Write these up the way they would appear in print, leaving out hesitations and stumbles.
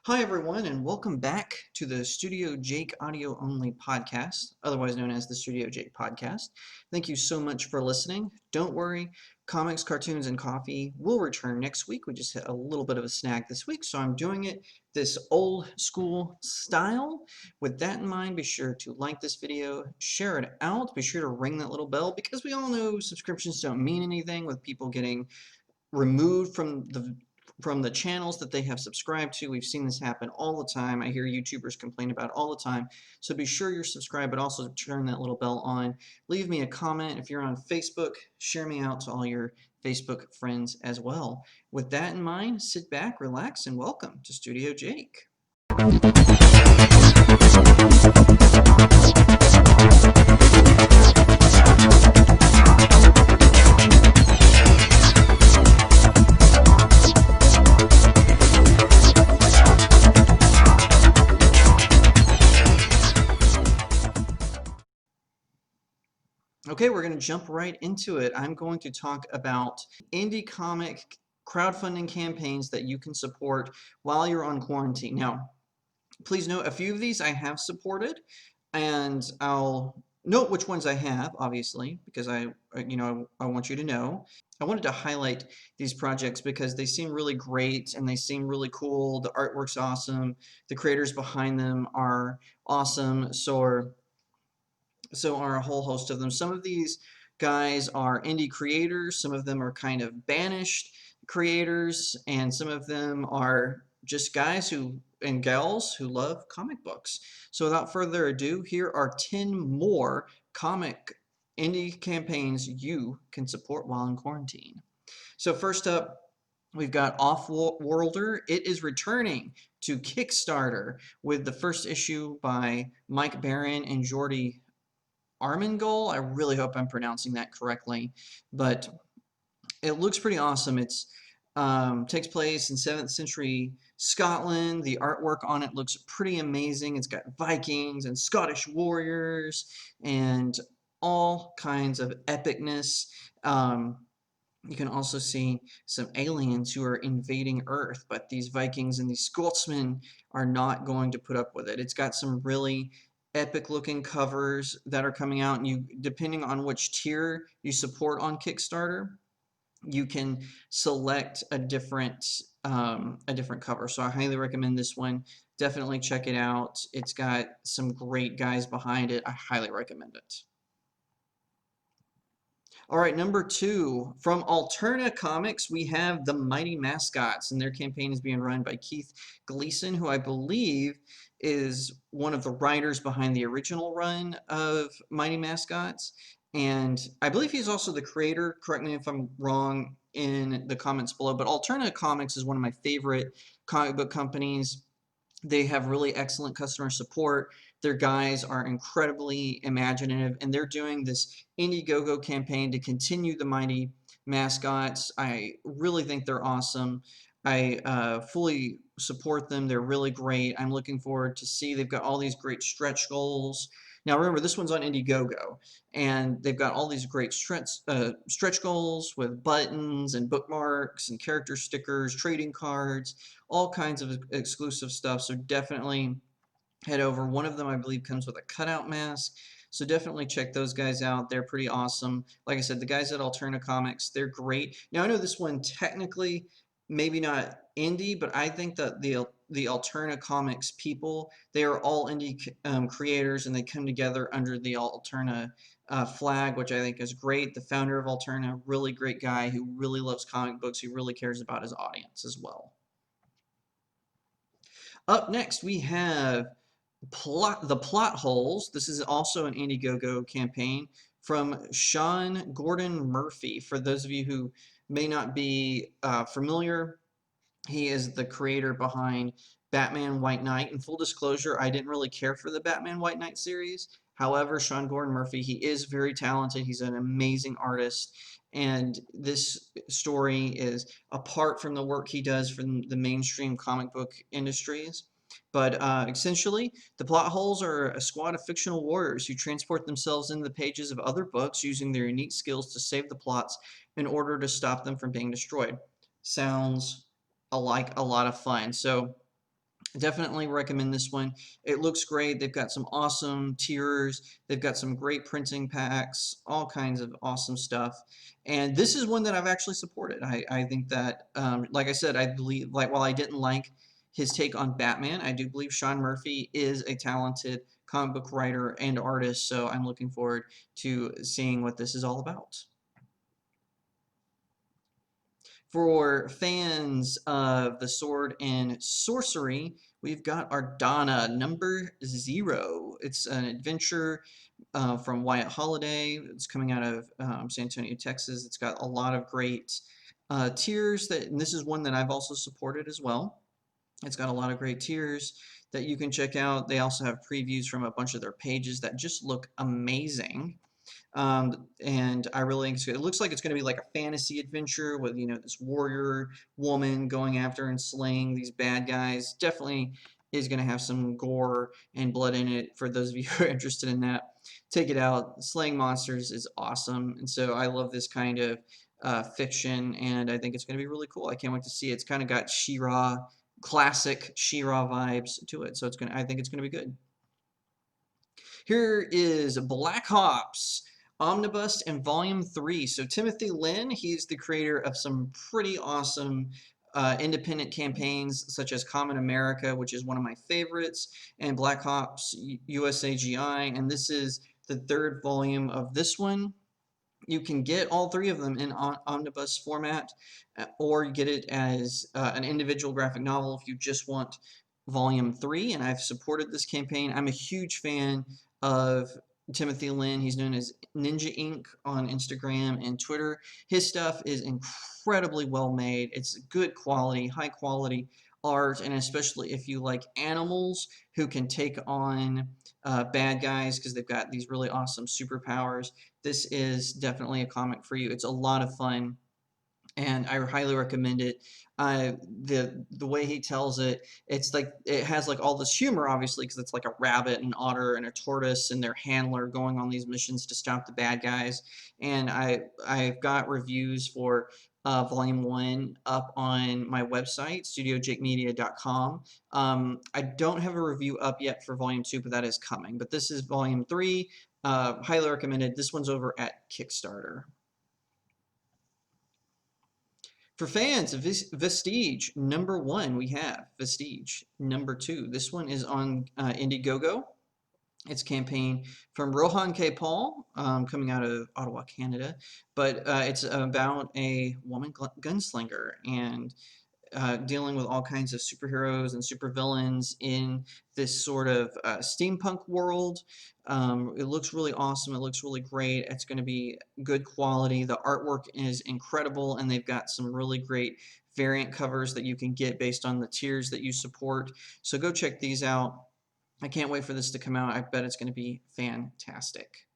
Hi, everyone, and welcome back to the StudioJake audio only podcast, otherwise known as the StudioJake podcast. Thank you so much for listening. Don't worry, comics, cartoons, and coffee will return next week. We just hit a little bit of a snag this week, so I'm doing it this old school style. With that in mind, be sure to like this video, share it out, be sure to ring that little bell because we all know subscriptions don't mean anything with people getting removed from the channels that they have subscribed to. We've seen this happen all the time. I hear YouTubers complain about it all the time. So be sure you're subscribed, but also turn that little bell on. Leave me a comment. If you're on Facebook, share me out to all your Facebook friends as well. With that in mind, sit back, relax, and welcome to Studio Jake. Okay, we're going to jump right into it. I'm going to talk about indie comic crowdfunding campaigns that you can support while you're on quarantine. Now, please note a few of these I have supported, and I'll note which ones I have, obviously, because I want you to know. I wanted to highlight these projects because they seem really great and they seem really cool. The artwork's awesome. The creators behind them are awesome. So are a whole host of them. Some of these guys are indie creators, some of them are kind of banished creators, and some of them are just guys and gals who love comic books. So without further ado, here are 10 more comic indie campaigns you can support while in quarantine. So first up, we've got Offworlder. It is returning to Kickstarter with the first issue by Mike Barron and Jordi Armengol. I really hope I'm pronouncing that correctly, but it looks pretty awesome. It's takes place in 7th century Scotland. The artwork on it looks pretty amazing. It's got Vikings and Scottish warriors and all kinds of epicness. You can also see some aliens who are invading Earth, but these Vikings and these Scotsmen are not going to put up with it. It's got some really epic looking covers that are coming out, and you, depending on which tier you support on Kickstarter, you can select a different cover. So I highly recommend this one. Definitely check it out. It's got some great guys behind it. I highly recommend it. All right, number 2, from Alterna Comics, we have the Mighty Mascots, and their campaign is being run by Keith Gleason, who I believe is one of the writers behind the original run of Mighty Mascots, and I believe he's also the creator. Correct me if I'm wrong in the comments below, but Alterna Comics is one of my favorite comic book companies. They have really excellent customer support. Their guys are incredibly imaginative, and they're doing this Indiegogo campaign to continue the Mighty Mascots. I really think they're awesome. I fully support them. They're really great. I'm looking forward to see. They've got all these great stretch goals. Now remember, this one's on Indiegogo, and they've got all these great stretch goals with buttons and bookmarks and character stickers, trading cards, all kinds of exclusive stuff. So definitely head over. One of them, I believe, comes with a cutout mask. So definitely check those guys out. They're pretty awesome. Like I said, the guys at Alterna Comics, they're great. Now, I know this one technically maybe not indie, but I think that the Alterna Comics people, they are all indie creators, and they come together under the Alterna flag, which I think is great. The founder of Alterna, really great guy who really loves comic books, who really cares about his audience as well. Up next, we have the Plot Holes. This is also an Indiegogo campaign from Sean Gordon Murphy. For those of you who may not be familiar, he is the creator behind Batman White Knight. In full disclosure, I didn't really care for the Batman White Knight series. However, Sean Gordon Murphy, he is very talented. He's an amazing artist. And this story is apart from the work he does for the mainstream comic book industries. But essentially, the plot holes are a squad of fictional warriors who transport themselves into the pages of other books using their unique skills to save the plots in order to stop them from being destroyed. Sounds like a lot of fun. So Definitely recommend this one. It looks great. They've got some awesome tiers. They've got some great printing packs, all kinds of awesome stuff. And this is one that I've actually supported. I think that, like I said, I believe, like, while I didn't like his take on Batman, I do believe Sean Murphy is a talented comic book writer and artist. So I'm looking forward to seeing what this is all about. For fans of the sword and sorcery, we've got Ardana #0. It's an adventure from Wyatt Holiday. It's coming out of San Antonio, Texas. It's got a lot of great tiers and this is one that I've also supported as well. It's got a lot of great tiers that you can check out. They also have previews from a bunch of their pages that just look amazing. And I really think it looks like it's going to be like a fantasy adventure with, this warrior woman going after and slaying these bad guys. Definitely is going to have some gore and blood in it for those of you who are interested in that. Take it out. Slaying monsters is awesome. And so I love this kind of fiction, and I think it's going to be really cool. I can't wait to see it. It's kind of got She-Ra, classic She-Ra vibes to it. So I think it's going to be good. Here is Black Hops Omnibus and Volume 3. So Timothy Lynn, he's the creator of some pretty awesome independent campaigns such as Common America, which is one of my favorites, and Black Hops USAGI, and this is the third volume of this one. You can get all three of them in omnibus format, or you get it as an individual graphic novel if you just want volume 3, and I've supported this campaign. I'm a huge fan of Timothy Lynn. He's known as Ninja Inc. on Instagram and Twitter. His stuff is incredibly well made. It's good quality, high quality art, and especially if you like animals who can take on bad guys because they've got these really awesome superpowers. This is definitely a comic for you. It's a lot of fun, and I highly recommend it. The way he tells it, it's like it has like all this humor, obviously, because it's like a rabbit, an otter, and a tortoise, and their handler going on these missions to stop the bad guys. And I've got reviews for Volume 1 up on my website, StudioJakeMedia.com. I don't have a review up yet for Volume 2, but that is coming. But this is Volume 3. Highly recommended. This one's over at Kickstarter. For fans of Vestige #1, we have Vestige #2. This one is on Indiegogo. It's a campaign from Rohan K. Paul, coming out of Ottawa, Canada. But it's about a woman gunslinger and dealing with all kinds of superheroes and supervillains in this sort of steampunk world. It looks really awesome. It looks really great. It's going to be good quality. The artwork is incredible, and they've got some really great variant covers that you can get based on the tiers that you support. So go check these out. I can't wait for this to come out. I bet it's going to be fantastic.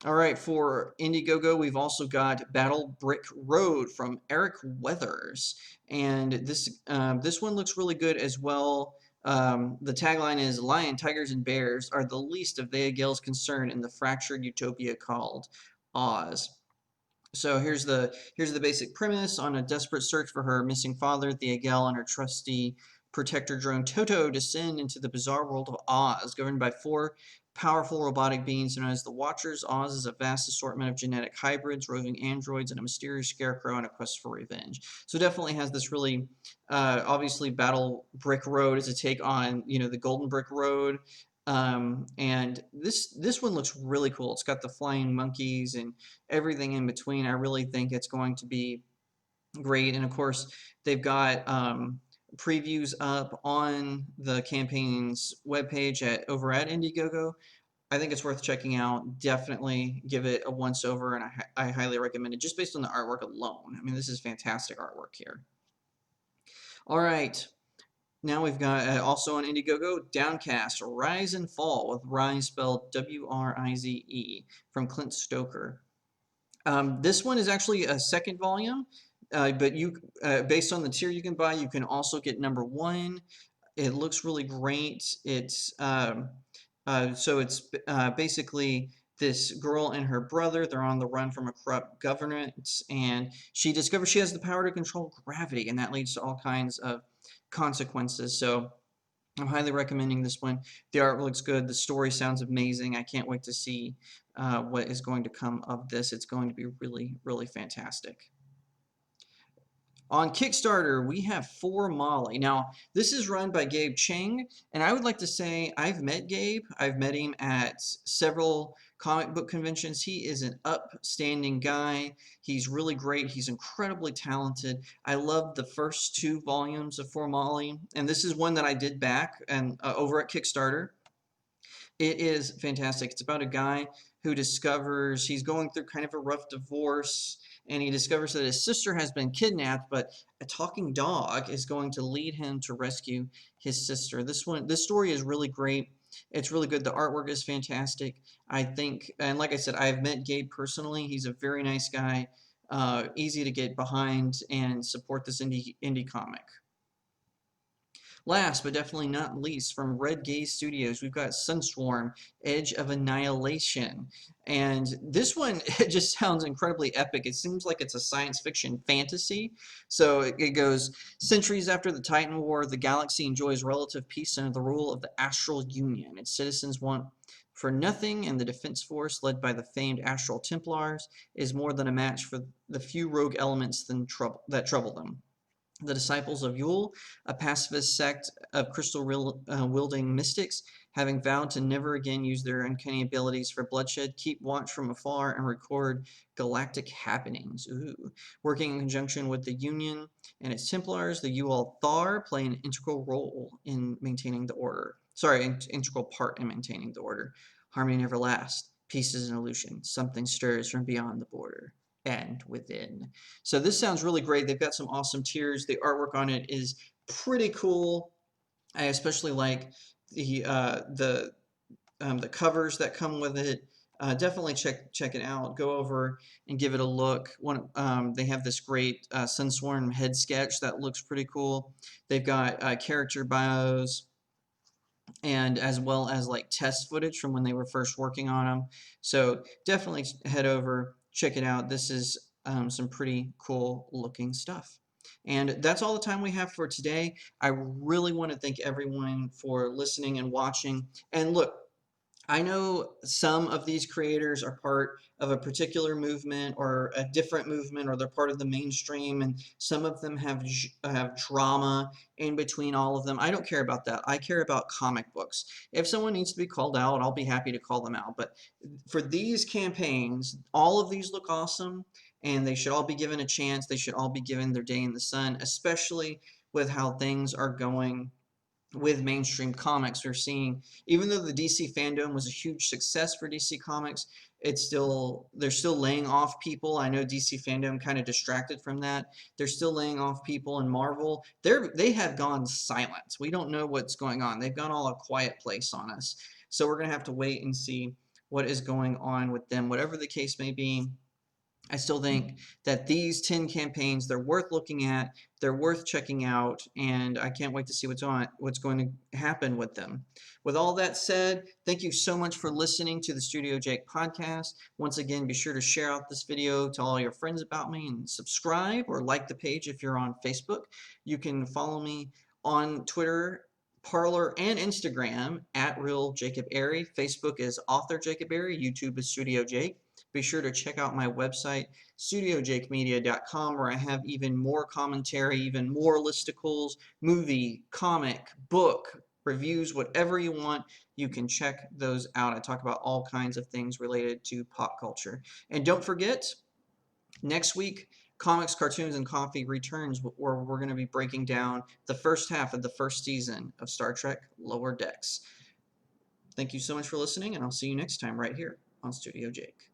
All right, for Indiegogo, we've also got Battle Brick Road from Eric Weathers, and this one looks really good as well. The tagline is "Lion, tigers, and bears are the least of the Agel's concern in the fractured utopia called Oz." So here's the basic premise. On a desperate search for her missing father, the Agel and her trusty protector drone Toto descend into the bizarre world of Oz, governed by 4 powerful robotic beings known as the Watchers. Oz is a vast assortment of genetic hybrids, roving androids, and a mysterious scarecrow on a quest for revenge. So definitely has this really, obviously, Battle Brick Road is a take on, the Golden Brick Road. And this one looks really cool. It's got the flying monkeys and everything in between. I really think it's going to be great. And of course, they've got previews up on the campaign's webpage over at Indiegogo. I think it's worth checking out. Definitely give it a once over, and I highly recommend it just based on the artwork alone. I mean, this is fantastic artwork here. All right. Now we've got also on Indiegogo, Downcast, Rise and Fall, with Rise spelled W-R-I-Z-E, from Clint Stoker. This one is actually a second volume, but based on the tier you can buy, you can also get #1. It looks really great. It's basically this girl and her brother. They're on the run from a corrupt government, and she discovers she has the power to control gravity, and that leads to all kinds of consequences. So I'm highly recommending this one. The art looks good. The story sounds amazing. I can't wait to see what is going to come of this. It's going to be really, really fantastic. On Kickstarter, we have For Molly. Now, this is run by Gabe Chang, and I would like to say I've met Gabe. I've met him at several comic book conventions. He is an upstanding guy. He's really great. He's incredibly talented. I love the first 2 volumes of For Molly, and this is one that I did back and over at Kickstarter. It is fantastic. It's about a guy who discovers he's going through kind of a rough divorce, and he discovers that his sister has been kidnapped, but a talking dog is going to lead him to rescue his sister. This story is really great. It's really good. The artwork is fantastic. I think, and like I said, I've met Gabe personally. He's a very nice guy, easy to get behind and support this indie comic. Last but definitely not least, from Red Gaze Studios, we've got Sunswarm, Edge of Annihilation. And this one, it just sounds incredibly epic. It seems like it's a science fiction fantasy. So it goes, centuries after the Titan War, the galaxy enjoys relative peace under the rule of the Astral Union. Its citizens want for nothing, and the defense force, led by the famed Astral Templars, is more than a match for the few rogue elements that trouble them. The Disciples of Yule, a pacifist sect of crystal-wielding mystics, having vowed to never again use their uncanny abilities for bloodshed, keep watch from afar and record galactic happenings. Ooh. Working in conjunction with the Union and its Templars, the Yule Thar play an integral role in maintaining the order. Integral part in maintaining the order. Harmony never lasts. Peace is an illusion. Something stirs from beyond the border and within. So this sounds really great. They've got some awesome tiers. The artwork on it is pretty cool. I especially like the covers that come with it. Definitely check it out. Go over and give it a look. They have this great Sunswarm head sketch that looks pretty cool. They've got character bios, and as well as like test footage from when they were first working on them. So definitely head over, check it out. This is some pretty cool looking stuff. And that's all the time we have for today. I really want to thank everyone for listening and watching. And look, I know some of these creators are part of a particular movement or a different movement, or they're part of the mainstream, and some of them have drama in between all of them. I don't care about that. I care about comic books. If someone needs to be called out, I'll be happy to call them out. But for these campaigns, all of these look awesome, and they should all be given a chance. They should all be given their day in the sun, especially with how things are going with mainstream comics. We're seeing, even though the DC fandom was a huge success for DC Comics, they're still laying off people. I know DC fandom kind of distracted from that. They're still laying off people, in Marvel, they have gone silent. We don't know what's going on. They've gone all a quiet place on us. So we're going to have to wait and see what is going on with them. Whatever the case may be, I still think that these 10 campaigns, they're worth looking at, they're worth checking out, and I can't wait to see what's going to happen with them. With all that said, thank you so much for listening to the StudioJake podcast. Once again, be sure to share out this video, tell all your friends about me, and subscribe or like the page if you're on Facebook. You can follow me on Twitter, Parler, and Instagram at RealJacobAiry. Facebook is Author Jacob Airy. YouTube is StudioJake. Be sure to check out my website, StudioJakeMedia.com, where I have even more commentary, even more listicles, movie, comic, book, reviews, whatever you want. You can check those out. I talk about all kinds of things related to pop culture. And don't forget, next week, Comics, Cartoons, and Coffee returns, where we're going to be breaking down the first half of the first season of Star Trek Lower Decks. Thank you so much for listening, and I'll see you next time right here on Studio Jake.